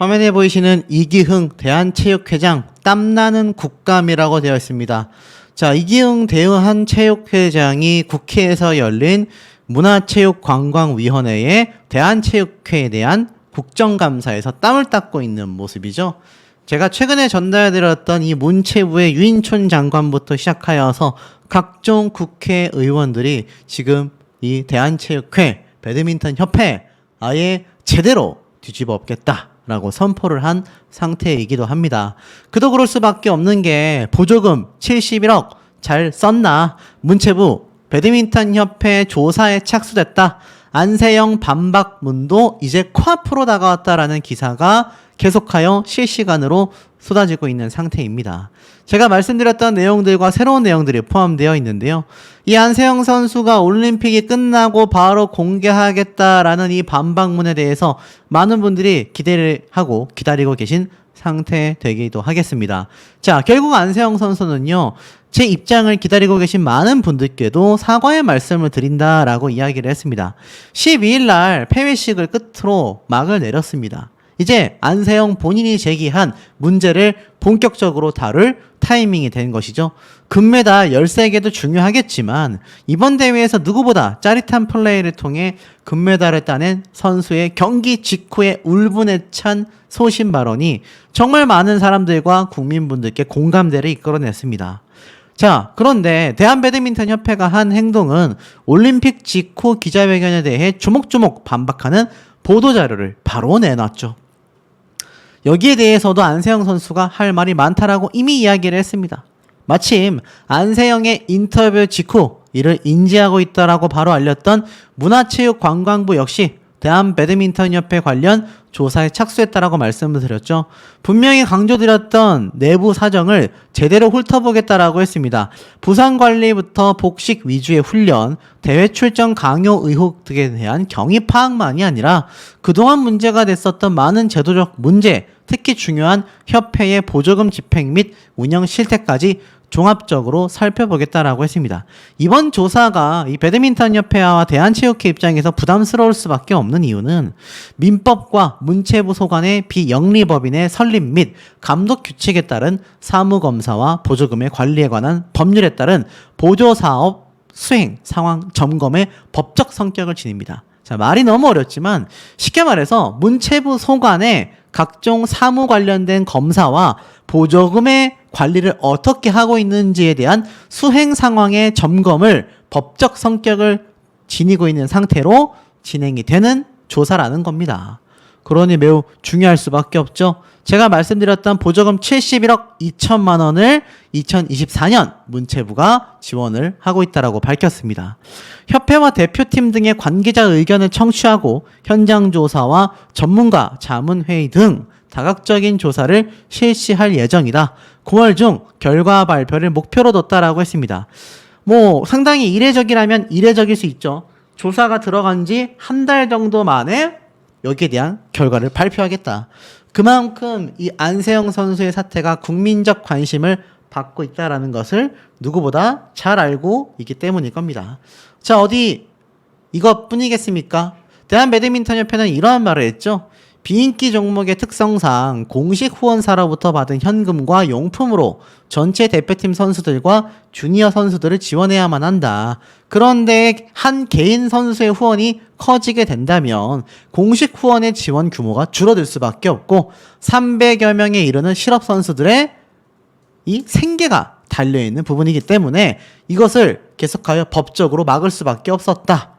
화면에 보이시는 이기흥 대한체육회장 땀나는 국감이라고 되어 있습니다. 자, 이기흥 대한체육회장이 국회에서 열린 문화체육관광위원회의 대한체육회에 대한 국정감사에서 땀을 닦고 있는 모습이죠. 제가 최근에 전달해드렸던 이 문체부의 유인촌 장관부터 시작하여서 각종 국회의원들이 지금 이 대한체육회, 배드민턴 협회 아예 제대로 뒤집어 엎겠다라고 선포를 한 상태이기도 합니다. 그도 그럴 수밖에 없는 게 보조금 71억 잘 썼나? 문체부 배드민턴 협회 조사에 착수됐다. 안세영 반박문도 이제 코앞으로 다가왔다라는 기사가 계속하여 실시간으로 쏟아지고 있는 상태입니다. 제가 말씀드렸던 내용들과 새로운 내용들이 포함되어 있는데요. 이 안세영 선수가 올림픽이 끝나고 바로 공개하겠다라는 이 반박문에 대해서 많은 분들이 기대를 하고 기다리고 계신 상태 되기도 하겠습니다. 자, 결국 안세영 선수는요, 제 입장을 기다리고 계신 많은 분들께도 사과의 말씀을 드린다라고 이야기를 했습니다. 12일 날 폐회식을 끝으로 막을 내렸습니다. 이제 안세영 본인이 제기한 문제를 본격적으로 다룰 타이밍이 된 것이죠. 금메달 13개도 중요하겠지만 이번 대회에서 누구보다 짜릿한 플레이를 통해 금메달을 따낸 선수의 경기 직후의 울분에 찬 소신 발언이 정말 많은 사람들과 국민분들께 공감대를 이끌어냈습니다. 자, 그런데 대한배드민턴협회가 한 행동은 올림픽 직후 기자회견에 대해 조목조목 반박하는 보도자료를 바로 내놨죠. 여기에 대해서도 안세영 선수가 할 말이 많다라고 이미 이야기를 했습니다. 마침 안세영의 인터뷰 직후 이를 인지하고 있다라고 바로 알렸던 문화체육관광부 역시 대한배드민턴협회 관련 조사에 착수했다라고 말씀을 드렸죠. 분명히 강조드렸던 내부 사정을 제대로 훑어보겠다라고 했습니다. 부상관리부터 복식 위주의 훈련, 대회 출전 강요 의혹 등에 대한 경위 파악만이 아니라 그동안 문제가 됐었던 많은 제도적 문제, 특히 중요한 협회의 보조금 집행 및 운영 실태까지 종합적으로 살펴보겠다라고 했습니다. 이번 조사가 이 배드민턴협회와 대한체육회 입장에서 부담스러울 수밖에 없는 이유는 민법과 문체부 소관의 비영리법인의 설립 및 감독 규칙에 따른 사무검사와 보조금의 관리에 관한 법률에 따른 보조사업 수행 상황 점검의 법적 성격을 지닙니다. 자, 말이 너무 어렵지만 쉽게 말해서 문체부 소관의 각종 사무 관련된 검사와 보조금의 관리를 어떻게 하고 있는지에 대한 수행 상황의 점검을 법적 성격을 지니고 있는 상태로 진행이 되는 조사라는 겁니다. 그러니 매우 중요할 수밖에 없죠. 제가 말씀드렸던 보조금 71억 2천만 원을 2024년 문체부가 지원을 하고 있다라고 밝혔습니다. 협회와 대표팀 등의 관계자 의견을 청취하고 현장 조사와 전문가 자문회의 등 다각적인 조사를 실시할 예정이다. 9월 중 결과 발표를 목표로 뒀다라고 했습니다. 뭐 상당히 이례적이라면 이례적일 수 있죠. 조사가 들어간 지 한 달 정도 만에 여기에 대한 결과를 발표하겠다. 그만큼 이 안세영 선수의 사태가 국민적 관심을 받고 있다는 것을 누구보다 잘 알고 있기 때문일 겁니다. 자, 어디 이것뿐이겠습니까? 대한배드민턴협회는 이러한 말을 했죠. 비인기 종목의 특성상 공식 후원사로부터 받은 현금과 용품으로 전체 대표팀 선수들과 주니어 선수들을 지원해야만 한다. 그런데 한 개인 선수의 후원이 커지게 된다면 공식 후원의 지원 규모가 줄어들 수밖에 없고 300여 명에 이르는 실업 선수들의 이 생계가 달려있는 부분이기 때문에 이것을 계속하여 법적으로 막을 수밖에 없었다.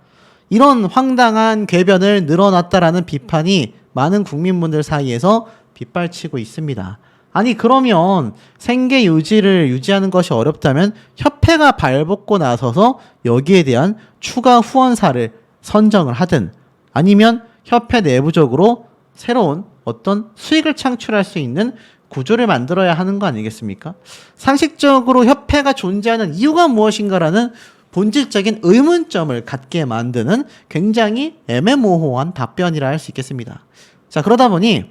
이런 황당한 궤변을 늘어놨다라는 비판이 많은 국민분들 사이에서 빗발치고 있습니다. 아니, 그러면 생계 유지를 유지하는 것이 어렵다면 협회가 발벗고 나서서 여기에 대한 추가 후원사를 선정을 하든 아니면 협회 내부적으로 새로운 어떤 수익을 창출할 수 있는 구조를 만들어야 하는 거 아니겠습니까? 상식적으로 협회가 존재하는 이유가 무엇인가라는 본질적인 의문점을 갖게 만드는 굉장히 애매모호한 답변이라 할 수 있겠습니다. 자, 그러다 보니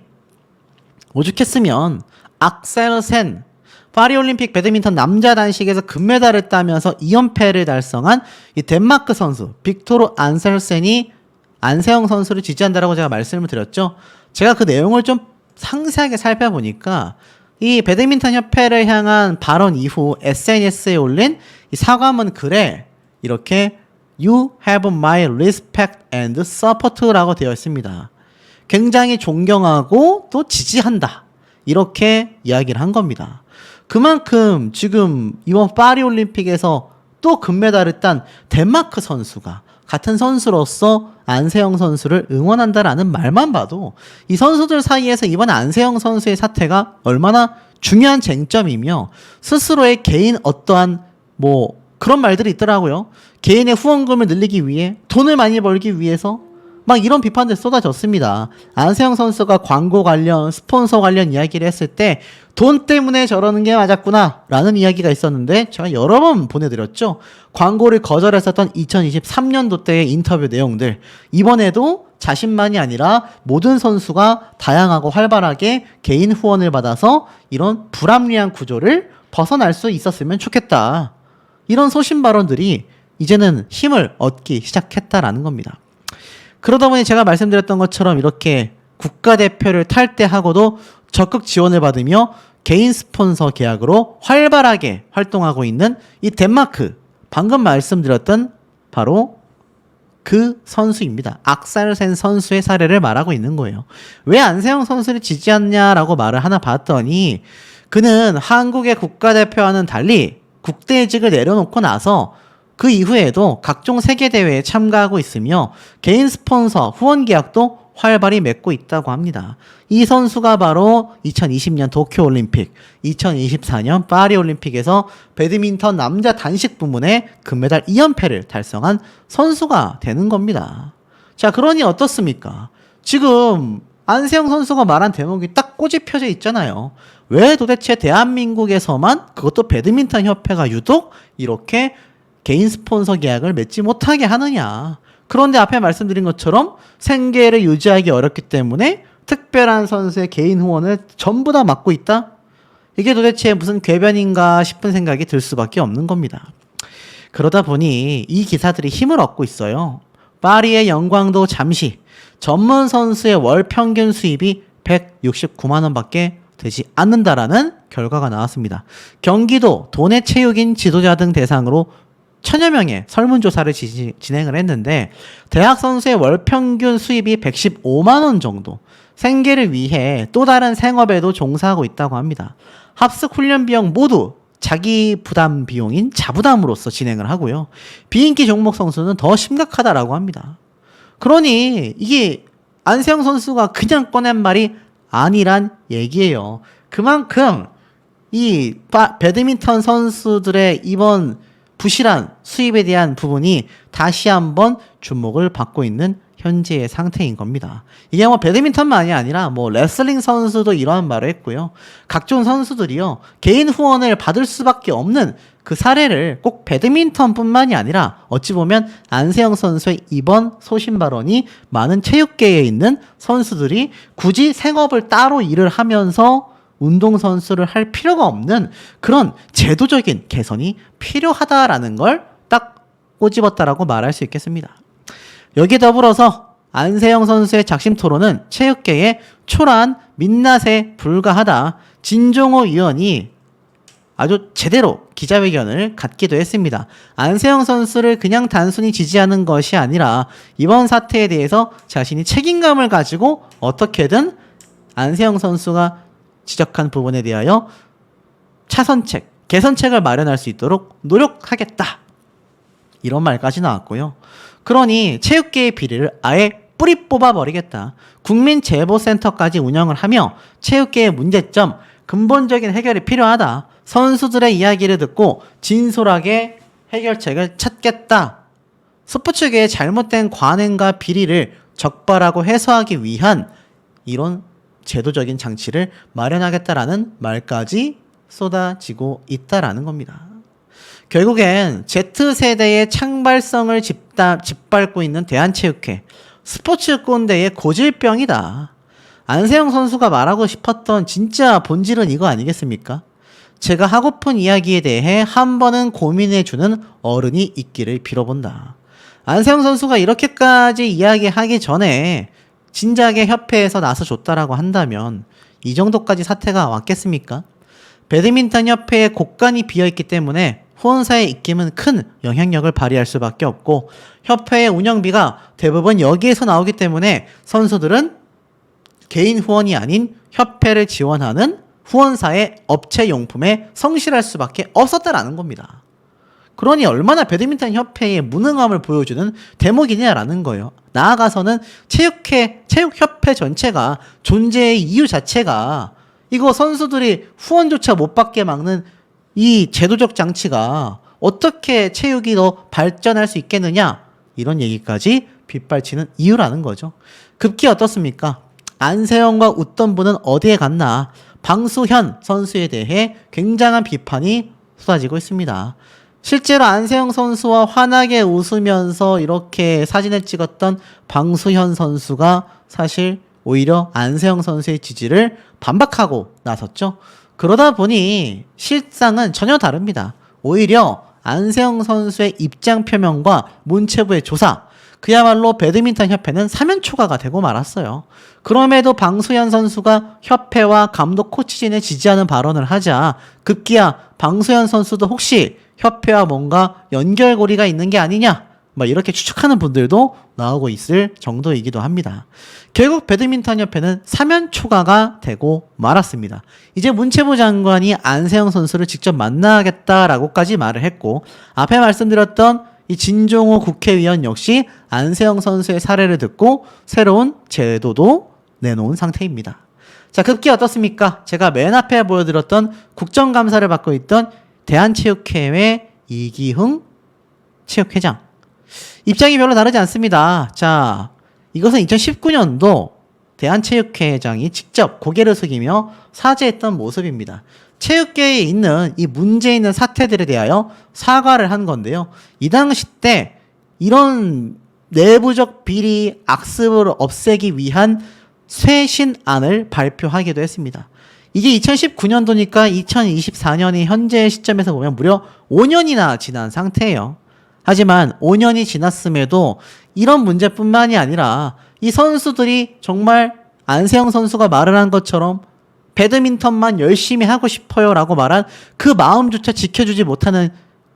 오죽했으면 악셀센 파리올림픽 배드민턴 남자 단식에서 금메달을 따면서 2연패를 달성한 이 덴마크 선수 빅토르 안셀센이 안세영 선수를 지지한다라고 제가 말씀을 드렸죠. 제가 그 내용을 좀 상세하게 살펴보니까 이 배드민턴 협회를 향한 발언 이후 SNS에 올린 이 사과문 글에 이렇게 You have my respect and support라고 되어 있습니다. 굉장히 존경하고 또 지지한다. 이렇게 이야기를 한 겁니다. 그만큼 지금 이번 파리올림픽에서 또 금메달을 딴 덴마크 선수가 같은 선수로서 안세영 선수를 응원한다라는 말만 봐도 이 선수들 사이에서 이번 안세영 선수의 사태가 얼마나 중요한 쟁점이며 스스로의 개인 어떠한 그런 말들이 있더라고요. 개인의 후원금을 늘리기 위해 돈을 많이 벌기 위해서 막 이런 비판들 쏟아졌습니다. 안세영 선수가 광고 관련 스폰서 관련 이야기를 했을 때 돈 때문에 저러는 게 맞았구나 라는 이야기가 있었는데 제가 여러 번 보내드렸죠. 광고를 거절했었던 2023년도 때의 인터뷰 내용들 이번에도 자신만이 아니라 모든 선수가 다양하고 활발하게 개인 후원을 받아서 이런 불합리한 구조를 벗어날 수 있었으면 좋겠다. 이런 소신 발언들이 이제는 힘을 얻기 시작했다라는 겁니다. 그러다 보니 제가 말씀드렸던 것처럼 이렇게 국가대표를 탈퇴하고도 적극 지원을 받으며 개인 스폰서 계약으로 활발하게 활동하고 있는 이 덴마크, 방금 말씀드렸던 바로 그 선수입니다. 악살센 선수의 사례를 말하고 있는 거예요. 왜 안세영 선수를 지지하냐라고 말을 하나 봤더니 그는 한국의 국가대표와는 달리 국대직을 내려놓고 나서 그 이후에도 각종 세계대회에 참가하고 있으며 개인 스폰서, 후원 계약도 활발히 맺고 있다고 합니다. 이 선수가 바로 2020년 도쿄올림픽, 2024년 파리올림픽에서 배드민턴 남자 단식 부문에 금메달 2연패를 달성한 선수가 되는 겁니다. 자, 그러니 어떻습니까? 지금 안세영 선수가 말한 대목이 딱 꼬집혀져 있잖아요. 왜 도대체 대한민국에서만 그것도 배드민턴 협회가 유독 이렇게 개인 스폰서 계약을 맺지 못하게 하느냐. 그런데 앞에 말씀드린 것처럼 생계를 유지하기 어렵기 때문에 특별한 선수의 개인 후원을 전부 다 막고 있다? 이게 도대체 무슨 궤변인가 싶은 생각이 들 수밖에 없는 겁니다. 그러다 보니 이 기사들이 힘을 얻고 있어요. 파리의 영광도 잠시 전문 선수의 월 평균 수입이 169만 원밖에 되지 않는다라는 결과가 나왔습니다. 경기도 도내 체육인 지도자 등 대상으로 1000여 명의 설문조사를 진행을 했는데 대학 선수의 월 평균 수입이 115만 원 정도, 생계를 위해 또 다른 생업에도 종사하고 있다고 합니다. 합숙 훈련 비용 모두 자기 부담 비용인 자부담으로서 진행을 하고요. 비인기 종목 선수는 더 심각하다라고 합니다. 그러니 이게 안세영 선수가 그냥 꺼낸 말이 아니란 얘기예요. 그만큼 이 배드민턴 선수들의 이번 부실한 수입에 대한 부분이 다시 한번 주목을 받고 있는 현재의 상태인 겁니다. 이게 배드민턴만이 아니라 레슬링 선수도 이러한 말을 했고요. 각종 선수들이요, 개인 후원을 받을 수밖에 없는 그 사례를 꼭 배드민턴뿐만이 아니라 어찌 보면 안세영 선수의 이번 소신 발언이 많은 체육계에 있는 선수들이 굳이 생업을 따로 일을 하면서 운동선수를 할 필요가 없는 그런 제도적인 개선이 필요하다라는 걸 딱 꼬집었다라고 말할 수 있겠습니다. 여기에 더불어서 안세영 선수의 작심 토론은 체육계의 초라한 민낯에 불과하다. 진종호 위원이 아주 제대로 기자회견을 갖기도 했습니다. 안세영 선수를 그냥 단순히 지지하는 것이 아니라 이번 사태에 대해서 자신이 책임감을 가지고 어떻게든 안세영 선수가 지적한 부분에 대하여 차선책, 개선책을 마련할 수 있도록 노력하겠다. 이런 말까지 나왔고요. 그러니 체육계의 비리를 아예 뿌리 뽑아버리겠다. 국민제보센터까지 운영을 하며 체육계의 문제점, 근본적인 해결이 필요하다. 선수들의 이야기를 듣고 진솔하게 해결책을 찾겠다. 스포츠계의 잘못된 관행과 비리를 적발하고 해소하기 위한 이런 제도적인 장치를 마련하겠다라는 말까지 쏟아지고 있다라는 겁니다. 결국엔 Z세대의 창발성을 짓밟고 있는 대한체육회, 스포츠 꼰대의 고질병이다. 안세영 선수가 말하고 싶었던 진짜 본질은 이거 아니겠습니까? 제가 하고픈 이야기에 대해 한 번은 고민해주는 어른이 있기를 빌어본다. 안세영 선수가 이렇게까지 이야기하기 전에 진작에 협회에서 나서줬다라고 한다면 이 정도까지 사태가 왔겠습니까? 배드민턴 협회에 곳간이 비어있기 때문에 후원사의 입김은 큰 영향력을 발휘할 수밖에 없고 협회의 운영비가 대부분 여기에서 나오기 때문에 선수들은 개인 후원이 아닌 협회를 지원하는 후원사의 업체 용품에 성실할 수밖에 없었다라는 겁니다. 그러니 얼마나 배드민턴 협회의 무능함을 보여주는 대목이냐라는 거예요. 나아가서는 체육협회 전체가 존재의 이유 자체가 이거 선수들이 후원조차 못 받게 막는 이 제도적 장치가 어떻게 체육이 더 발전할 수 있겠느냐 이런 얘기까지 빗발치는 이유라는 거죠. 급기 어떻습니까? 안세영과 웃던 분은 어디에 갔나? 방수현 선수에 대해 굉장한 비판이 쏟아지고 있습니다. 실제로 안세영 선수와 환하게 웃으면서 이렇게 사진을 찍었던 방수현 선수가 사실 오히려 안세영 선수의 지지를 반박하고 나섰죠. 그러다 보니 실상은 전혀 다릅니다. 오히려 안세영 선수의 입장 표명과 문체부의 조사, 그야말로 배드민턴 협회는 사면 초과가 되고 말았어요. 그럼에도 방수현 선수가 협회와 감독 코치진을 지지하는 발언을 하자 급기야 방수현 선수도 혹시 협회와 뭔가 연결고리가 있는 게 아니냐 이렇게 추측하는 분들도 나오고 있을 정도이기도 합니다. 결국 배드민턴 협회는 사면 초과가 되고 말았습니다. 이제 문체부 장관이 안세영 선수를 직접 만나겠다라고까지 말을 했고 앞에 말씀드렸던 이 진종호 국회의원 역시 안세영 선수의 사례를 듣고 새로운 제도도 내놓은 상태입니다. 자, 급기 어떻습니까? 제가 맨 앞에 보여드렸던 국정감사를 받고 있던 대한체육회의 이기흥 체육회장. 입장이 별로 다르지 않습니다. 자, 이것은 2019년도 대한체육회장이 직접 고개를 숙이며 사죄했던 모습입니다. 체육계에 있는 이 문제 있는 사태들에 대하여 사과를 한 건데요. 이 당시 때 이런 내부적 비리 악습을 없애기 위한 쇄신안을 발표하기도 했습니다. 이게 2019년도니까 2024년이 현재 시점에서 보면 무려 5년이나 지난 상태예요. 하지만 5년이 지났음에도 이런 문제뿐만이 아니라 이 선수들이 정말 안세영 선수가 말을 한 것처럼 배드민턴만 열심히 하고 싶어요 라고 말한 그 마음조차 지켜주지 못하는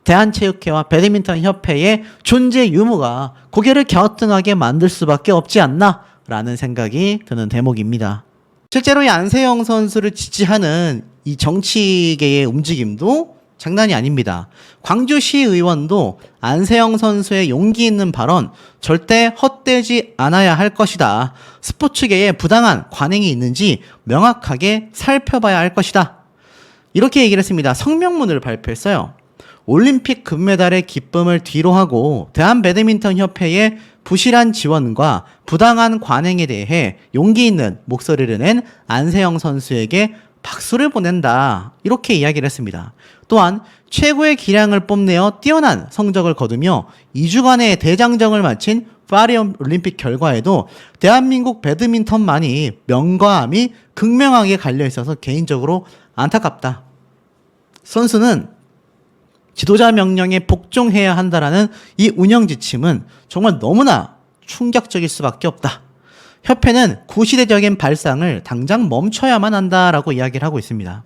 대한체육회와 배드민턴 협회의 존재 유무가 고개를 갸우뚱하게 만들 수밖에 없지 않나 라는 생각이 드는 대목입니다. 실제로 이 안세영 선수를 지지하는 이 정치계의 움직임도 장난이 아닙니다. 광주시의원도 안세영 선수의 용기 있는 발언 절대 헛되지 않아야 할 것이다. 스포츠계에 부당한 관행이 있는지 명확하게 살펴봐야 할 것이다. 이렇게 얘기를 했습니다. 성명문을 발표했어요. 올림픽 금메달의 기쁨을 뒤로하고 대한배드민턴협회의 부실한 지원과 부당한 관행에 대해 용기 있는 목소리를 낸 안세영 선수에게 박수를 보낸다. 이렇게 이야기를 했습니다. 또한 최고의 기량을 뽐내어 뛰어난 성적을 거두며 2주간의 대장정을 마친 파리올림픽 결과에도 대한민국 배드민턴만이 명과암이 극명하게 갈려 있어서 개인적으로 안타깝다. 선수는 지도자 명령에 복종해야 한다라는 이 운영 지침은 정말 너무나 충격적일 수밖에 없다. 협회는 구시대적인 발상을 당장 멈춰야만 한다라고 이야기를 하고 있습니다.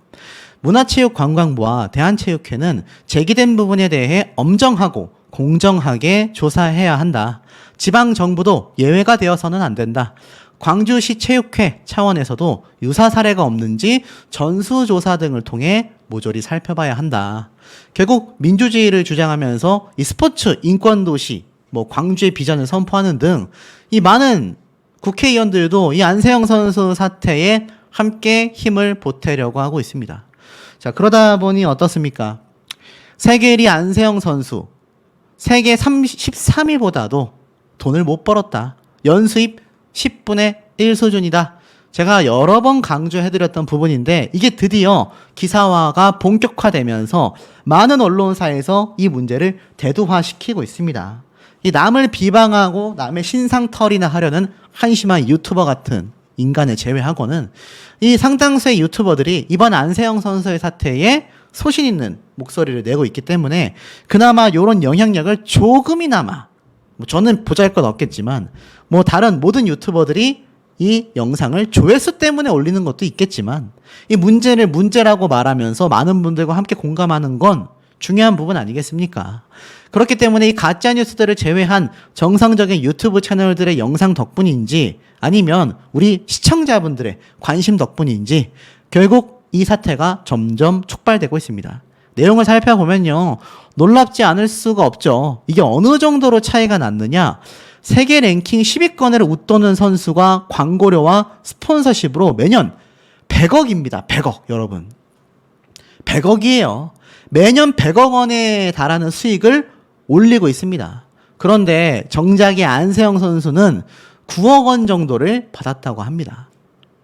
문화체육관광부와 대한체육회는 제기된 부분에 대해 엄정하고 공정하게 조사해야 한다. 지방정부도 예외가 되어서는 안 된다. 광주시 체육회 차원에서도 유사 사례가 없는지 전수조사 등을 통해 모조리 살펴봐야 한다. 결국 민주주의를 주장하면서 이 스포츠 인권도시, 광주의 비전을 선포하는 등 이 많은 국회의원들도 이 안세영 선수 사태에 함께 힘을 보태려고 하고 있습니다. 자, 그러다 보니 어떻습니까? 세계 1위 안세영 선수, 세계 13위보다도 돈을 못 벌었다. 연수입 10분의 1 수준이다. 제가 여러 번 강조해드렸던 부분인데 이게 드디어 기사화가 본격화되면서 많은 언론사에서 이 문제를 대두화시키고 있습니다. 이 남을 비방하고 남의 신상털이나 하려는 한심한 유튜버 같은 인간을 제외하고는 이 상당수의 유튜버들이 이번 안세영 선수의 사태에 소신 있는 목소리를 내고 있기 때문에 그나마 이런 영향력을 조금이나마 저는 보잘것 없겠지만 다른 모든 유튜버들이 이 영상을 조회수 때문에 올리는 것도 있겠지만 이 문제를 문제라고 말하면서 많은 분들과 함께 공감하는 건 중요한 부분 아니겠습니까? 그렇기 때문에 이 가짜 뉴스들을 제외한 정상적인 유튜브 채널들의 영상 덕분인지 아니면 우리 시청자분들의 관심 덕분인지 결국 이 사태가 점점 촉발되고 있습니다. 내용을 살펴보면요. 놀랍지 않을 수가 없죠. 이게 어느 정도로 차이가 났느냐. 세계 랭킹 10위권을 웃도는 선수가 광고료와 스폰서십으로 매년 100억입니다. 100억 여러분. 100억이에요. 매년 100억 원에 달하는 수익을 올리고 있습니다. 그런데 정작의 안세영 선수는 9억 원 정도를 받았다고 합니다.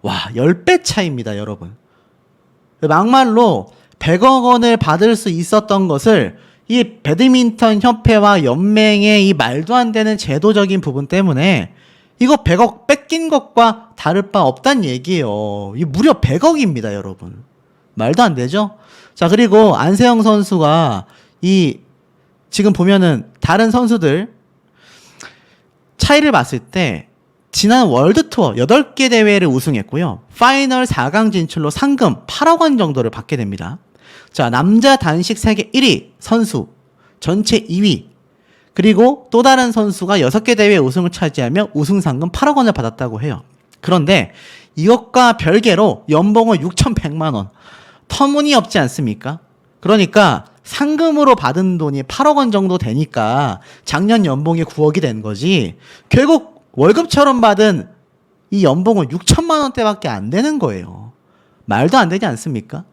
와, 10배 차이입니다, 여러분. 막말로 100억 원을 받을 수 있었던 것을 이 배드민턴 협회와 연맹의 이 말도 안 되는 제도적인 부분 때문에 이거 100억 뺏긴 것과 다를 바 없단 얘기예요. 이 무려 100억입니다, 여러분. 말도 안 되죠? 자, 그리고 안세영 선수가 지금 보면은 다른 선수들 차이를 봤을 때 지난 월드투어 8개 대회를 우승했고요. 파이널 4강 진출로 상금 8억 원 정도를 받게 됩니다. 자, 남자 단식 세계 1위 선수, 전체 2위. 그리고 또 다른 선수가 6개 대회 우승을 차지하며 우승 상금 8억 원을 받았다고 해요. 그런데 이것과 별개로 연봉은 6,100만 원. 터무니없지 않습니까? 그러니까 상금으로 받은 돈이 8억 원 정도 되니까 작년 연봉이 9억이 된 거지. 결국 월급처럼 받은 이 연봉은 6천만 원대밖에 안 되는 거예요. 말도 안 되지 않습니까?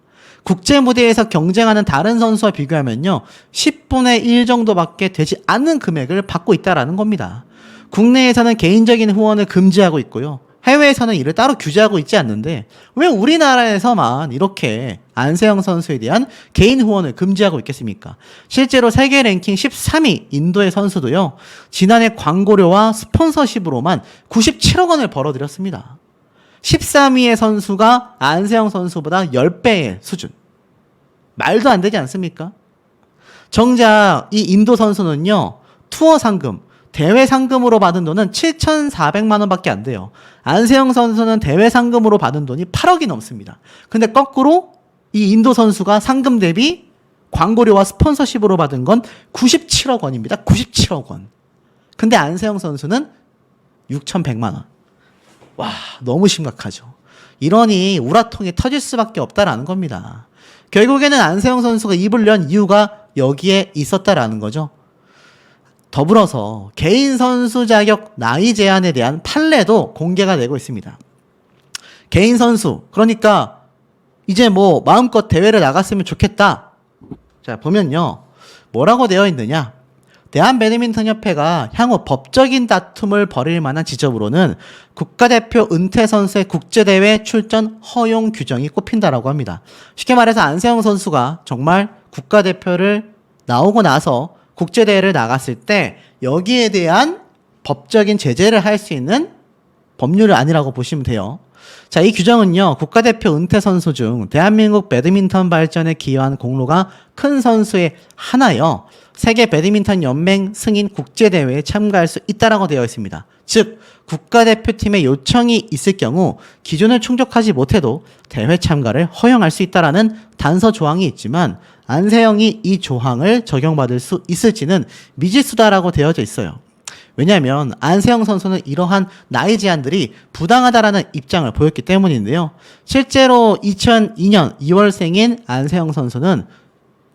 국제 무대에서 경쟁하는 다른 선수와 비교하면요. 10분의 1 정도밖에 되지 않는 금액을 받고 있다라는 겁니다. 국내에서는 개인적인 후원을 금지하고 있고요. 해외에서는 이를 따로 규제하고 있지 않는데 왜 우리나라에서만 이렇게 안세영 선수에 대한 개인 후원을 금지하고 있겠습니까? 실제로 세계 랭킹 13위 인도의 선수도요. 지난해 광고료와 스폰서십으로만 97억 원을 벌어들였습니다. 13위의 선수가 안세영 선수보다 10배의 수준. 말도 안 되지 않습니까? 정작 이 인도 선수는요. 투어 상금, 대회 상금으로 받은 돈은 7,400만 원밖에 안 돼요. 안세영 선수는 대회 상금으로 받은 돈이 8억이 넘습니다. 근데 거꾸로 이 인도 선수가 상금 대비 광고료와 스폰서십으로 받은 건 97억 원입니다. 97억 원. 근데 안세영 선수는 6,100만 원. 와, 너무 심각하죠. 이러니 우라통이 터질 수밖에 없다라는 겁니다. 결국에는 안세영 선수가 입을 연 이유가 여기에 있었다라는 거죠. 더불어서 개인 선수 자격 나이 제한에 대한 판례도 공개가 되고 있습니다. 개인 선수, 그러니까 이제 뭐 마음껏 대회를 나갔으면 좋겠다. 자, 보면요. 뭐라고 되어 있느냐? 대한배드민턴협회가 향후 법적인 다툼을 벌일 만한 지점으로는 국가대표 은퇴 선수의 국제대회 출전 허용 규정이 꼽힌다라고 합니다. 쉽게 말해서 안세영 선수가 정말 국가대표를 나오고 나서 국제대회를 나갔을 때 여기에 대한 법적인 제재를 할 수 있는 법률이 아니라고 보시면 돼요. 자, 이 규정은요, 국가대표 은퇴 선수 중 대한민국 배드민턴 발전에 기여한 공로가 큰 선수의 하나여 세계 배드민턴 연맹 승인 국제대회에 참가할 수 있다라고 되어 있습니다. 즉, 국가대표팀의 요청이 있을 경우 기준을 충족하지 못해도 대회 참가를 허용할 수 있다라는 단서 조항이 있지만 안세영이 이 조항을 적용받을 수 있을지는 미지수다라고 되어져 있어요. 왜냐하면 안세영 선수는 이러한 나이 제한들이 부당하다라는 입장을 보였기 때문인데요. 실제로 2002년 2월생인 안세영 선수는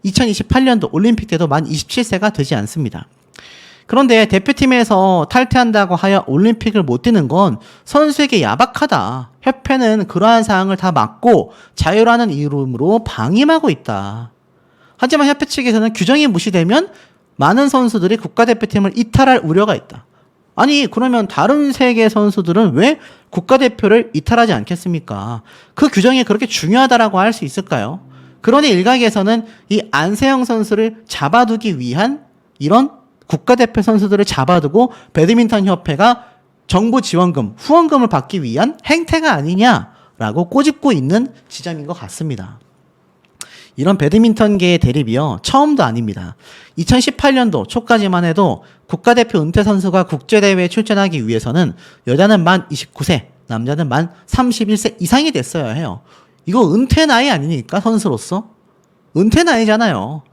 2028년도 올림픽 때도 만 27세가 되지 않습니다. 그런데 대표팀에서 탈퇴한다고 하여 올림픽을 못 뛰는 건 선수에게 야박하다. 협회는 그러한 사항을 다 막고 자유라는 이름으로 방임하고 있다. 하지만 협회 측에서는 규정이 무시되면 많은 선수들이 국가대표팀을 이탈할 우려가 있다. 아니, 그러면 다른 세계 선수들은 왜 국가대표를 이탈하지 않겠습니까? 그 규정이 그렇게 중요하다라고 할 수 있을까요? 그러니 일각에서는 이 안세영 선수를 잡아두기 위한 이런 국가대표 선수들을 잡아두고 배드민턴 협회가 정부 지원금, 후원금을 받기 위한 행태가 아니냐라고 꼬집고 있는 지점인 것 같습니다. 이런 배드민턴계의 대립이요, 처음도 아닙니다. 2018년도 초까지만 해도 국가대표 은퇴 선수가 국제대회에 출전하기 위해서는 여자는 만 29세, 남자는 만 31세 이상이 됐어야 해요. 이거 은퇴 나이 아니니까 선수로서? 은퇴 나이잖아요.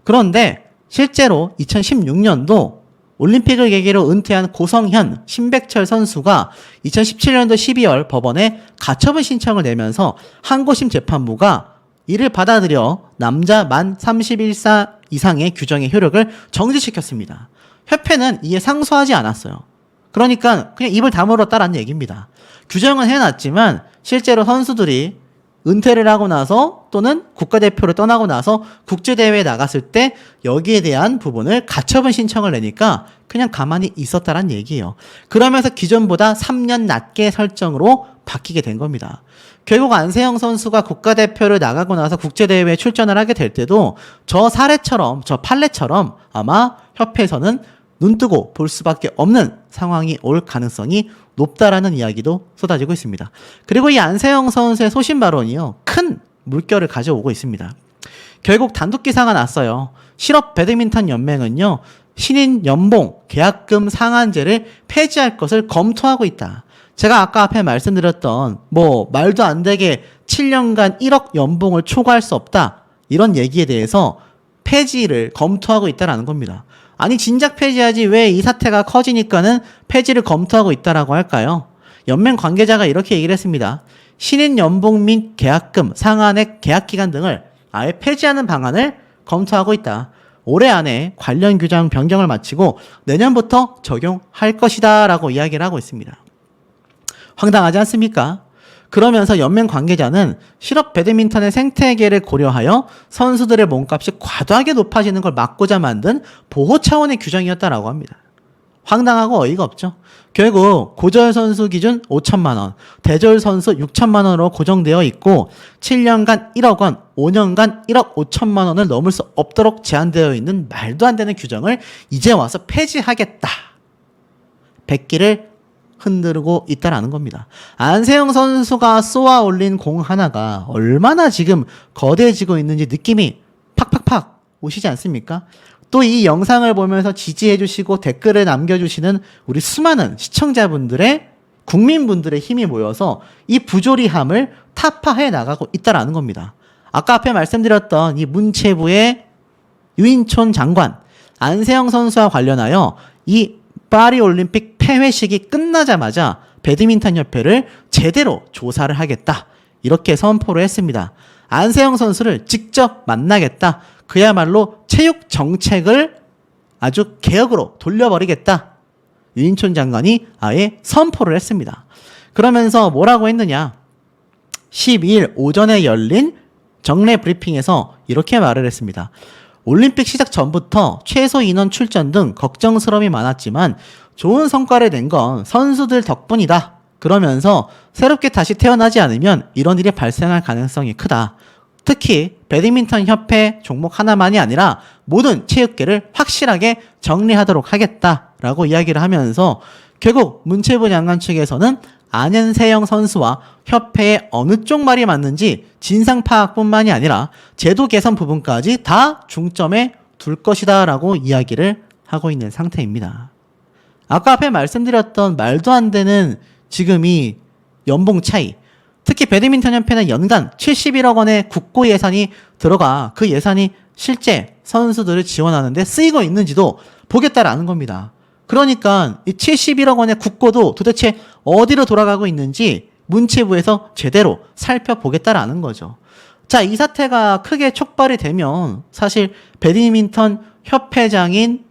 그런데 실제로 2016년도 올림픽을 계기로 은퇴한 고성현, 신백철 선수가 2017년도 12월 법원에 가처분 신청을 내면서 항고심 재판부가 이를 받아들여 남자 만 31세 이상의 규정의 효력을 정지시켰습니다. 협회는 이에 상소하지 않았어요. 그러니까 그냥 입을 다물었다라는 얘기입니다. 규정은 해놨지만 실제로 선수들이 은퇴를 하고 나서 또는 국가대표를 떠나고 나서 국제대회에 나갔을 때 여기에 대한 부분을 가처분 신청을 내니까 그냥 가만히 있었다란 얘기예요. 그러면서 기존보다 3년 낮게 설정으로 바뀌게 된 겁니다. 결국 안세영 선수가 국가대표를 나가고 나서 국제대회에 출전을 하게 될 때도 저 사례처럼, 저 판례처럼 아마 협회에서는 눈뜨고 볼 수밖에 없는 상황이 올 가능성이 높다라는 이야기도 쏟아지고 있습니다. 그리고 이 안세영 선수의 소신 발언이요, 큰 물결을 가져오고 있습니다. 결국 단독 기사가 났어요. 실업 배드민턴 연맹은요, 신인 연봉 계약금 상한제를 폐지할 것을 검토하고 있다. 제가 아까 앞에 말씀드렸던 말도 안 되게 7년간 1억 연봉을 초과할 수 없다, 이런 얘기에 대해서 폐지를 검토하고 있다라는 겁니다. 아니 진작 폐지하지 왜 이 사태가 커지니까는 폐지를 검토하고 있다라고 할까요? 연맹 관계자가 이렇게 얘기를 했습니다. 신인 연봉 및 계약금, 상한액, 계약기간 등을 아예 폐지하는 방안을 검토하고 있다. 올해 안에 관련 규정 변경을 마치고 내년부터 적용할 것이다 라고 이야기를 하고 있습니다. 황당하지 않습니까? 그러면서 연맹 관계자는 실업 배드민턴의 생태계를 고려하여 선수들의 몸값이 과도하게 높아지는 걸 막고자 만든 보호 차원의 규정이었다라고 합니다. 황당하고 어이가 없죠. 결국 고졸 선수 기준 5천만 원, 대졸 선수 6천만 원으로 고정되어 있고 7년간 1억 원, 5년간 1억 5천만 원을 넘을 수 없도록 제한되어 있는 말도 안 되는 규정을 이제 와서 폐지하겠다. 백기를 흔들고 있다라는 겁니다. 안세영 선수가 쏘아 올린 공 하나가 얼마나 지금 거대해지고 있는지 느낌이 팍팍팍 오시지 않습니까? 또 이 영상을 보면서 지지해 주시고 댓글을 남겨주시는 우리 수많은 시청자분들의, 국민분들의 힘이 모여서 이 부조리함을 타파해 나가고 있다라는 겁니다. 아까 앞에 말씀드렸던 이 문체부의 유인촌 장관, 안세영 선수와 관련하여 이 파리올림픽 폐회식이 끝나자마자 배드민턴 협회를 제대로 조사를 하겠다, 이렇게 선포를 했습니다. 안세영 선수를 직접 만나겠다, 그야말로 체육 정책을 아주 개혁으로 돌려버리겠다, 유인촌 장관이 아예 선포를 했습니다. 그러면서 뭐라고 했느냐, 12일 오전에 열린 정례 브리핑에서 이렇게 말을 했습니다. 올림픽 시작 전부터 최소 인원 출전 등 걱정스러움이 많았지만 좋은 성과를 낸 건 선수들 덕분이다. 그러면서 새롭게 다시 태어나지 않으면 이런 일이 발생할 가능성이 크다. 특히 배드민턴 협회 종목 하나만이 아니라 모든 체육계를 확실하게 정리하도록 하겠다라고 이야기를 하면서 결국 문체부 장관 측에서는 안현세영 선수와 협회의 어느 쪽 말이 맞는지 진상 파악뿐만이 아니라 제도 개선 부분까지 다 중점에 둘 것이다 라고 이야기를 하고 있는 상태입니다. 아까 앞에 말씀드렸던 말도 안 되는 지금 이 연봉 차이, 특히 배드민턴 협회는 연간 71억 원의 국고 예산이 들어가 그 예산이 실제 선수들을 지원하는데 쓰이고 있는지도 보겠다라는 겁니다. 그러니까 이 71억 원의 국고도 도대체 어디로 돌아가고 있는지 문체부에서 제대로 살펴보겠다라는 거죠. 자, 이 사태가 크게 촉발이 되면 사실 배드민턴 협회장인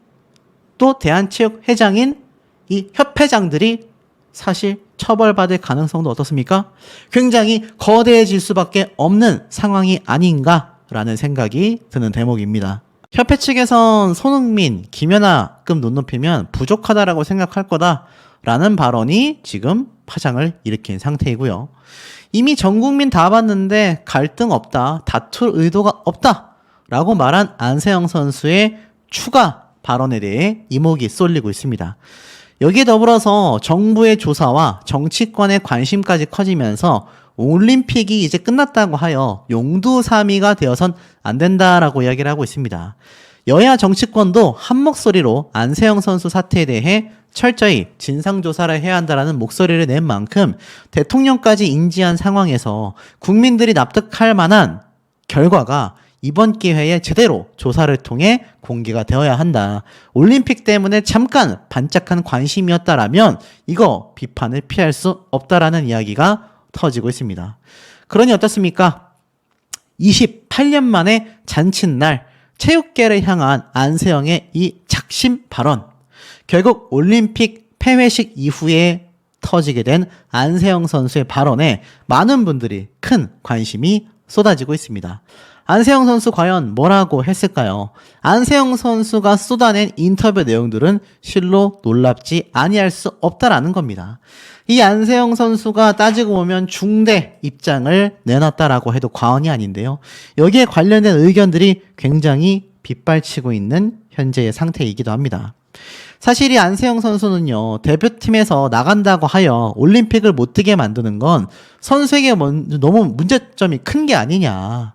또 대한체육회장인 이 협회장들이 사실 처벌받을 가능성도 어떻습니까? 굉장히 거대해질 수밖에 없는 상황이 아닌가라는 생각이 드는 대목입니다. 협회 측에선 손흥민, 김연아급 눈높이면 부족하다라고 생각할 거다라는 발언이 지금 파장을 일으킨 상태이고요. 이미 전 국민 다 봤는데 갈등 없다, 다툴 의도가 없다라고 말한 안세영 선수의 추가 발언에 대해 이목이 쏠리고 있습니다. 여기에 더불어서 정부의 조사와 정치권의 관심까지 커지면서 올림픽이 이제 끝났다고 하여 용두사미가 되어선 안 된다라고 이야기를 하고 있습니다. 여야 정치권도 한 목소리로 안세영 선수 사태에 대해 철저히 진상조사를 해야 한다라는 목소리를 낸 만큼 대통령까지 인지한 상황에서 국민들이 납득할 만한 결과가 이번 기회에 제대로 조사를 통해 공개가 되어야 한다. 올림픽 때문에 잠깐 반짝한 관심이었다라면 이거 비판을 피할 수 없다라는 이야기가 터지고 있습니다. 그러니 어떻습니까? 28년 만에 잔칫날 체육계를 향한 안세영의 이 작심 발언. 결국 올림픽 폐회식 이후에 터지게 된 안세영 선수의 발언에 많은 분들이 큰 관심이 쏟아지고 있습니다. 안세영 선수 과연 뭐라고 했을까요? 안세영 선수가 쏟아낸 인터뷰 내용들은 실로 놀랍지 아니할 수 없다라는 겁니다. 이 안세영 선수가 따지고 보면 중대 입장을 내놨다라고 해도 과언이 아닌데요. 여기에 관련된 의견들이 굉장히 빗발치고 있는 현재의 상태이기도 합니다. 사실 이 안세영 선수는요, 대표팀에서 나간다고 하여 올림픽을 못 뛰게 만드는 건 선수에게 너무 문제점이 큰 게 아니냐.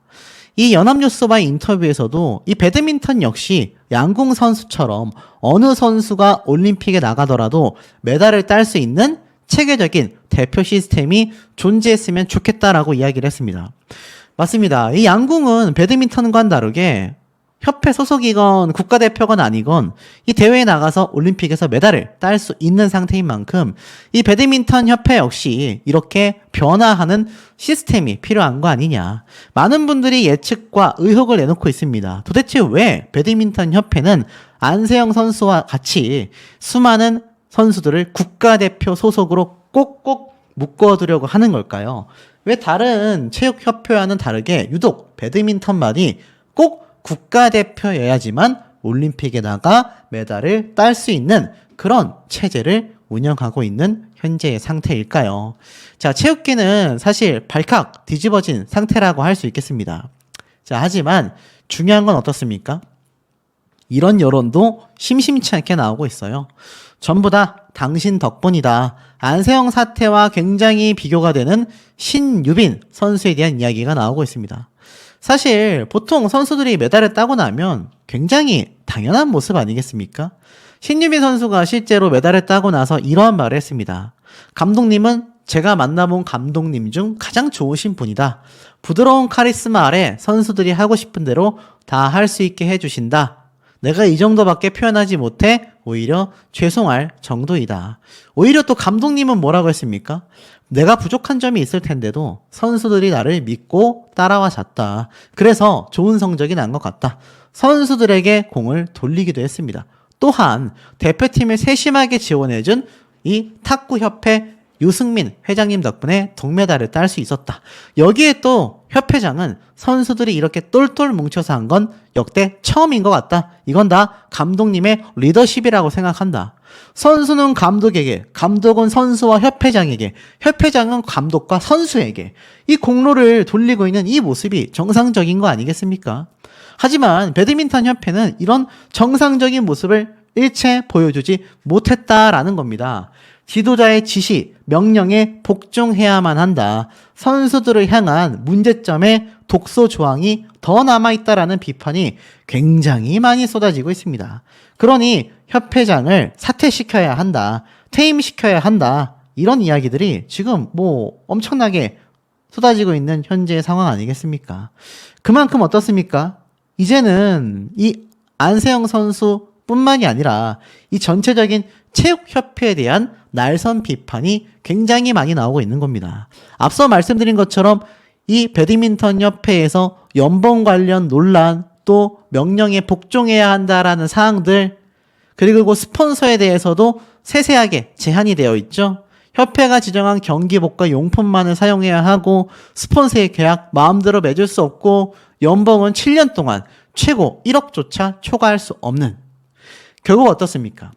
이 연합뉴스와의 인터뷰에서도 이 배드민턴 역시 양궁 선수처럼 어느 선수가 올림픽에 나가더라도 메달을 딸 수 있는 체계적인 대표 시스템이 존재했으면 좋겠다라고 이야기를 했습니다. 맞습니다. 이 양궁은 배드민턴과는 다르게 협회 소속이건 국가대표건 아니건 이 대회에 나가서 올림픽에서 메달을 딸 수 있는 상태인 만큼 이 배드민턴 협회 역시 이렇게 변화하는 시스템이 필요한 거 아니냐. 많은 분들이 예측과 의혹을 내놓고 있습니다. 도대체 왜 배드민턴 협회는 안세영 선수와 같이 수많은 선수들을 국가대표 소속으로 꼭꼭 묶어두려고 하는 걸까요? 왜 다른 체육협회와는 다르게 유독 배드민턴만이 꼭 국가대표여야지만 올림픽에 나가 메달을 딸 수 있는 그런 체제를 운영하고 있는 현재의 상태일까요? 자, 체육계는 사실 발칵 뒤집어진 상태라고 할 수 있겠습니다. 자, 하지만 중요한 건 어떻습니까? 이런 여론도 심심치 않게 나오고 있어요. 전부 다 당신 덕분이다. 안세영 사태와 굉장히 비교가 되는 신유빈 선수에 대한 이야기가 나오고 있습니다. 사실 보통 선수들이 메달을 따고 나면 굉장히 당연한 모습 아니겠습니까? 신유빈 선수가 실제로 메달을 따고 나서 이러한 말을 했습니다. 감독님은 제가 만나본 감독님 중 가장 좋으신 분이다. 부드러운 카리스마 아래 선수들이 하고 싶은 대로 다 할 수 있게 해주신다. 내가 이 정도밖에 표현하지 못해 오히려 죄송할 정도이다. 오히려 또 감독님은 뭐라고 했습니까? 내가 부족한 점이 있을 텐데도 선수들이 나를 믿고 따라와 잤다. 그래서 좋은 성적이 난 것 같다. 선수들에게 공을 돌리기도 했습니다. 또한 대표팀을 세심하게 지원해준 이 탁구협회 유승민 회장님 덕분에 동메달을 딸 수 있었다. 여기에 또 협회장은 선수들이 이렇게 똘똘 뭉쳐서 한 건 역대 처음인 것 같다. 이건 다 감독님의 리더십이라고 생각한다. 선수는 감독에게, 감독은 선수와 협회장에게, 협회장은 감독과 선수에게 이 공로를 돌리고 있는 이 모습이 정상적인 거 아니겠습니까? 하지만 배드민턴 협회는 이런 정상적인 모습을 일체 보여주지 못했다라는 겁니다. 지도자의 지시, 명령에 복종해야만 한다. 선수들을 향한 문제점의 독소 조항이 더 남아있다라는 비판이 굉장히 많이 쏟아지고 있습니다. 그러니 협회장을 사퇴시켜야 한다. 퇴임시켜야 한다. 이런 이야기들이 지금 엄청나게 쏟아지고 있는 현재의 상황 아니겠습니까? 그만큼 어떻습니까? 이제는 이 안세영 선수뿐만이 아니라 이 전체적인 체육협회에 대한 날선 비판이 굉장히 많이 나오고 있는 겁니다. 앞서 말씀드린 것처럼 이 배드민턴 협회에서 연봉 관련 논란, 또 명령에 복종해야 한다라는 사항들, 그리고 스폰서에 대해서도 세세하게 제한이 되어 있죠. 협회가 지정한 경기복과 용품만을 사용해야 하고 스폰서의 계약 마음대로 맺을 수 없고 연봉은 7년 동안 최고 1억조차 초과할 수 없는. 결국 어떻습니까?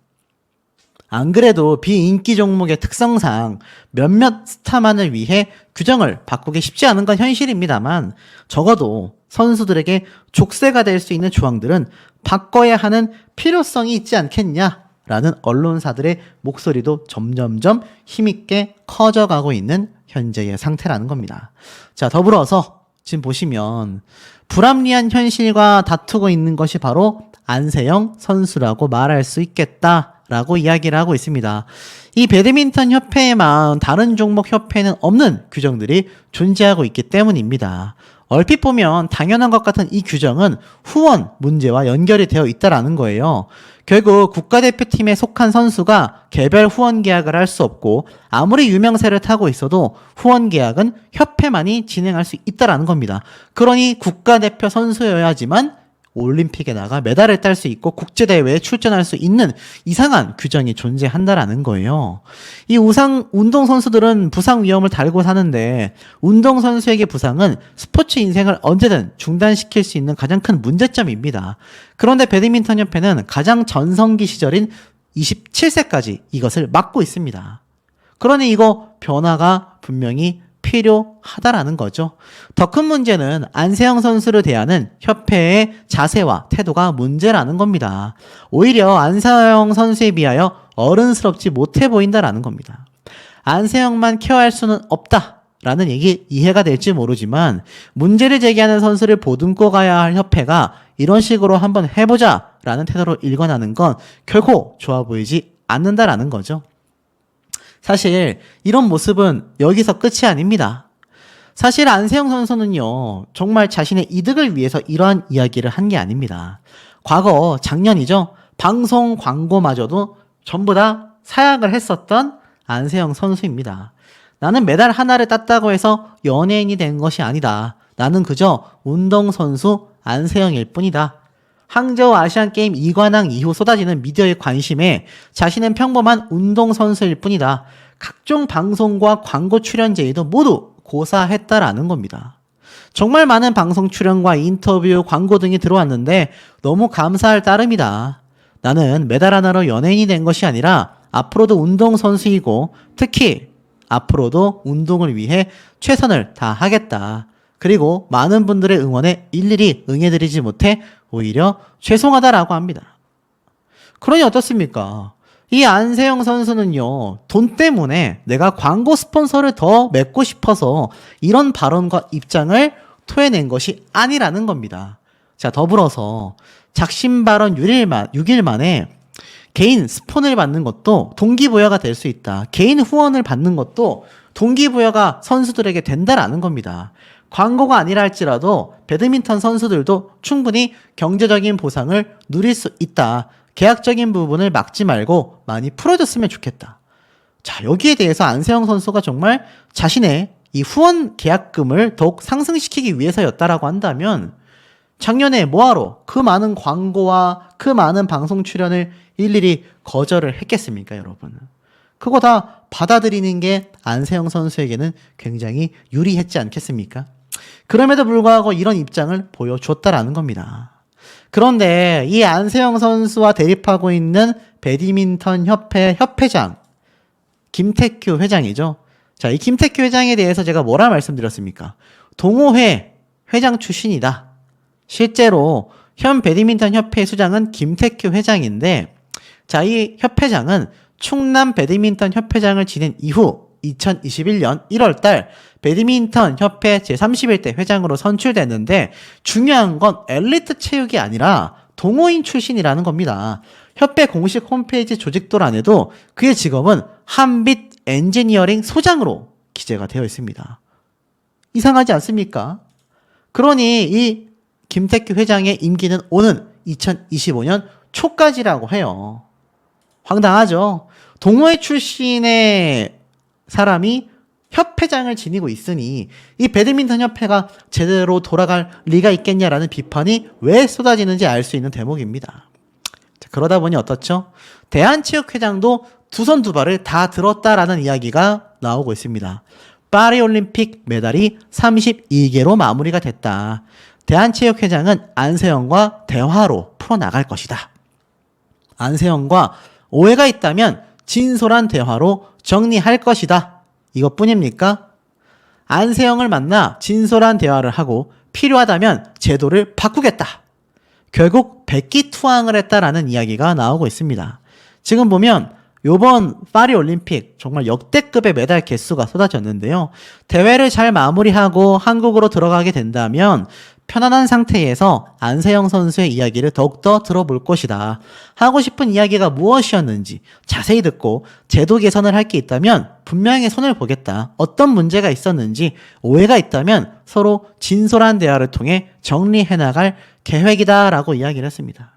안 그래도 비인기 종목의 특성상 몇몇 스타만을 위해 규정을 바꾸기 쉽지 않은 건 현실입니다만 적어도 선수들에게 족쇄가 될 수 있는 조항들은 바꿔야 하는 필요성이 있지 않겠냐라는 언론사들의 목소리도 점점점 힘있게 커져가고 있는 현재의 상태라는 겁니다. 자, 더불어서 지금 보시면 불합리한 현실과 다투고 있는 것이 바로 안세영 선수라고 말할 수 있겠다. 라고 이야기를 하고 있습니다. 이 배드민턴 협회에만 다른 종목 협회에는 없는 규정들이 존재하고 있기 때문입니다. 얼핏 보면 당연한 것 같은 이 규정은 후원 문제와 연결이 되어 있다라는 거예요. 결국 국가대표팀에 속한 선수가 개별 후원 계약을 할 수 없고 아무리 유명세를 타고 있어도 후원 계약은 협회만이 진행할 수 있다라는 겁니다. 그러니 국가대표 선수여야지만 올림픽에 나가 메달을 딸 수 있고 국제대회에 출전할 수 있는 이상한 규정이 존재한다라는 거예요. 이 운동선수들은 부상 위험을 달고 사는데 운동선수에게 부상은 스포츠 인생을 언제든 중단시킬 수 있는 가장 큰 문제점입니다. 그런데 배드민턴협회는 가장 전성기 시절인 27세까지 이것을 막고 있습니다. 그러니 이거 변화가 분명히 필요하다라는 거죠. 더 큰 문제는 안세영 선수를 대하는 협회의 자세와 태도가 문제라는 겁니다. 오히려 안세영 선수에 비하여 어른스럽지 못해 보인다라는 겁니다. 안세영만 케어할 수는 없다라는 얘기 이해가 될지 모르지만 문제를 제기하는 선수를 보듬고 가야 할 협회가 이런 식으로 한번 해보자라는 태도로 일관하는 건 결코 좋아 보이지 않는다라는 거죠. 사실 이런 모습은 여기서 끝이 아닙니다. 사실 안세영 선수는요, 정말 자신의 이득을 위해서 이러한 이야기를 한 게 아닙니다. 과거 작년이죠. 방송 광고마저도 전부 다 사약을 했었던 안세영 선수입니다. 나는 메달 하나를 땄다고 해서 연예인이 된 것이 아니다. 나는 그저 운동선수 안세영일 뿐이다. 항저우 아시안게임 2관왕 이후 쏟아지는 미디어의 관심에 자신은 평범한 운동선수일 뿐이다. 각종 방송과 광고 출연 제의도 모두 고사했다라는 겁니다. 정말 많은 방송 출연과 인터뷰, 광고 등이 들어왔는데 너무 감사할 따름이다. 나는 메달 하나로 연예인이 된 것이 아니라 앞으로도 운동선수이고 특히 앞으로도 운동을 위해 최선을 다하겠다. 그리고 많은 분들의 응원에 일일이 응해드리지 못해 오히려 죄송하다라고 합니다. 그러니 어떻습니까? 이 안세영 선수는요, 돈 때문에 내가 광고 스폰서를 더 맺고 싶어서 이런 발언과 입장을 토해낸 것이 아니라는 겁니다. 자, 더불어서 작심 발언 6일 만에 개인 스폰을 받는 것도 동기부여가 될 수 있다. 개인 후원을 받는 것도 동기부여가 선수들에게 된다라는 겁니다. 광고가 아니라 할지라도 배드민턴 선수들도 충분히 경제적인 보상을 누릴 수 있다. 계약적인 부분을 막지 말고 많이 풀어줬으면 좋겠다. 자, 여기에 대해서 안세영 선수가 정말 자신의 이 후원 계약금을 더욱 상승시키기 위해서였다라고 한다면 작년에 뭐하러 그 많은 광고와 그 많은 방송 출연을 일일이 거절을 했겠습니까, 여러분? 그거 다 받아들이는 게 안세영 선수에게는 굉장히 유리했지 않겠습니까? 그럼에도 불구하고 이런 입장을 보여줬다라는 겁니다. 그런데 이 안세영 선수와 대립하고 있는 배드민턴 협회 협회장 김태큐 회장이죠. 자, 이 김태큐 회장에 대해서 제가 뭐라 말씀드렸습니까? 동호회 회장 출신이다. 실제로 현 배드민턴 협회 수장은 김태큐 회장인데, 자, 이 협회장은 충남 배드민턴 협회장을 지낸 이후 2021년 1월달 배드민턴 협회 제31대 회장으로 선출됐는데 중요한 건 엘리트 체육이 아니라 동호인 출신이라는 겁니다. 협회 공식 홈페이지 조직도란에도 그의 직업은 한빛 엔지니어링 소장으로 기재가 되어 있습니다. 이상하지 않습니까? 그러니 이 김태규 회장의 임기는 오는 2025년 초까지라고 해요. 황당하죠? 동호회 출신의 사람이 협회장을 지니고 있으니 이 배드민턴 협회가 제대로 돌아갈 리가 있겠냐라는 비판이 왜 쏟아지는지 알 수 있는 대목입니다. 자, 그러다 보니 어떻죠? 대한체육회장도 두 손 두 발을 다 들었다라는 이야기가 나오고 있습니다. 파리올림픽 메달이 32개로 마무리가 됐다. 대한체육회장은 안세영과 대화로 풀어나갈 것이다. 안세영과 오해가 있다면 진솔한 대화로 정리할 것이다. 이것뿐입니까? 안세영을 만나 진솔한 대화를 하고 필요하다면 제도를 바꾸겠다. 결국 백기투항을 했다라는 이야기가 나오고 있습니다. 지금 보면 요번 파리올림픽 정말 역대급의 메달 개수가 쏟아졌는데요. 대회를 잘 마무리하고 한국으로 들어가게 된다면 편안한 상태에서 안세영 선수의 이야기를 더욱더 들어볼 것이다. 하고 싶은 이야기가 무엇이었는지 자세히 듣고 제도 개선을 할 게 있다면 분명히 손을 보겠다. 어떤 문제가 있었는지 오해가 있다면 서로 진솔한 대화를 통해 정리해 나갈 계획이다 라고 이야기를 했습니다.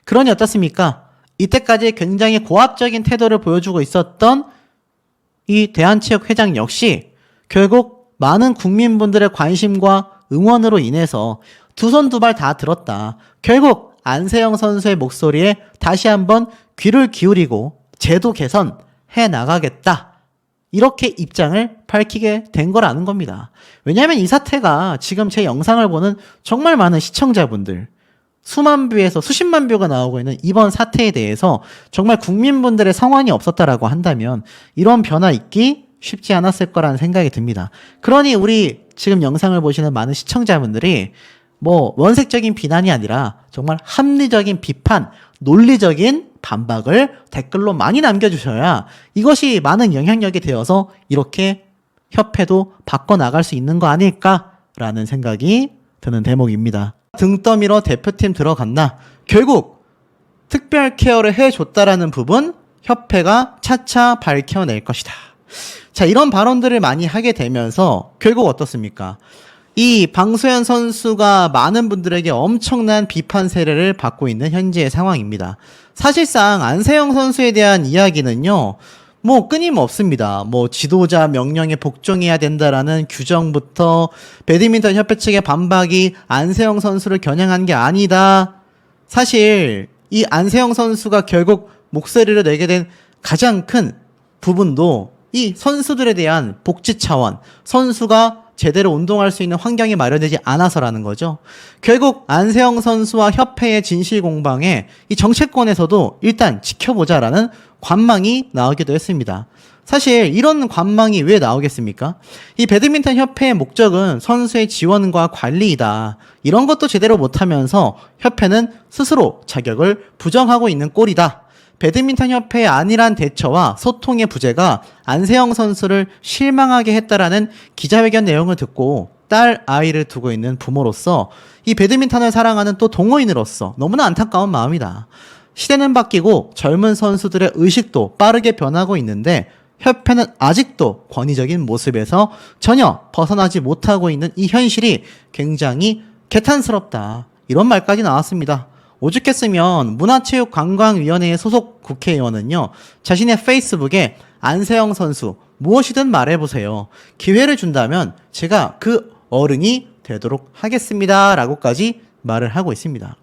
그러니 어떻습니까? 이때까지 굉장히 고압적인 태도를 보여주고 있었던 이 대한체육회장 역시 결국 많은 국민분들의 관심과 응원으로 인해서 두 손 두 발 다 들었다. 결국 안세영 선수의 목소리에 다시 한번 귀를 기울이고 제도 개선 해 나가겠다. 이렇게 입장을 밝히게 된 거라는 겁니다. 왜냐하면 이 사태가 지금 제 영상을 보는 정말 많은 시청자분들, 수만 뷰에서 수십만 뷰가 나오고 있는 이번 사태에 대해서 정말 국민분들의 성원이 없었다라고 한다면 이런 변화 있기 쉽지 않았을 거라는 생각이 듭니다. 그러니 우리 지금 영상을 보시는 많은 시청자분들이 뭐 원색적인 비난이 아니라 정말 합리적인 비판, 논리적인 반박을 댓글로 많이 남겨주셔야 이것이 많은 영향력이 되어서 이렇게 협회도 바꿔나갈 수 있는 거 아닐까라는 생각이 드는 대목입니다. 등 떠밀어 대표팀 들어갔나? 결국 특별 케어를 해줬다라는 부분 협회가 차차 밝혀낼 것이다. 자, 이런 발언들을 많이 하게 되면서 결국 어떻습니까? 이 방소연 선수가 많은 분들에게 엄청난 비판 세례를 받고 있는 현재의 상황입니다. 사실상 안세영 선수에 대한 이야기는요, 뭐 끊임없습니다. 뭐 지도자 명령에 복종해야 된다라는 규정부터 배드민턴 협회 측의 반박이 안세영 선수를 겨냥한 게 아니다. 사실 이 안세영 선수가 결국 목소리를 내게 된 가장 큰 부분도 이 선수들에 대한 복지 차원, 선수가 제대로 운동할 수 있는 환경이 마련되지 않아서라는 거죠. 결국 안세영 선수와 협회의 진실 공방에 이 정치권에서도 일단 지켜보자라는 관망이 나오기도 했습니다. 사실 이런 관망이 왜 나오겠습니까? 이 배드민턴 협회의 목적은 선수의 지원과 관리이다. 이런 것도 제대로 못하면서 협회는 스스로 자격을 부정하고 있는 꼴이다. 배드민턴 협회의 안일한 대처와 소통의 부재가 안세영 선수를 실망하게 했다라는 기자회견 내용을 듣고 딸 아이를 두고 있는 부모로서 이 배드민턴을 사랑하는 또 동호인으로서 너무나 안타까운 마음이다. 시대는 바뀌고 젊은 선수들의 의식도 빠르게 변하고 있는데 협회는 아직도 권위적인 모습에서 전혀 벗어나지 못하고 있는 이 현실이 굉장히 개탄스럽다. 이런 말까지 나왔습니다. 오죽했으면 문화체육관광위원회의 소속 국회의원은요, 자신의 페이스북에 안세영 선수 무엇이든 말해보세요. 기회를 준다면 제가 그 어른이 되도록 하겠습니다. 라고까지 말을 하고 있습니다.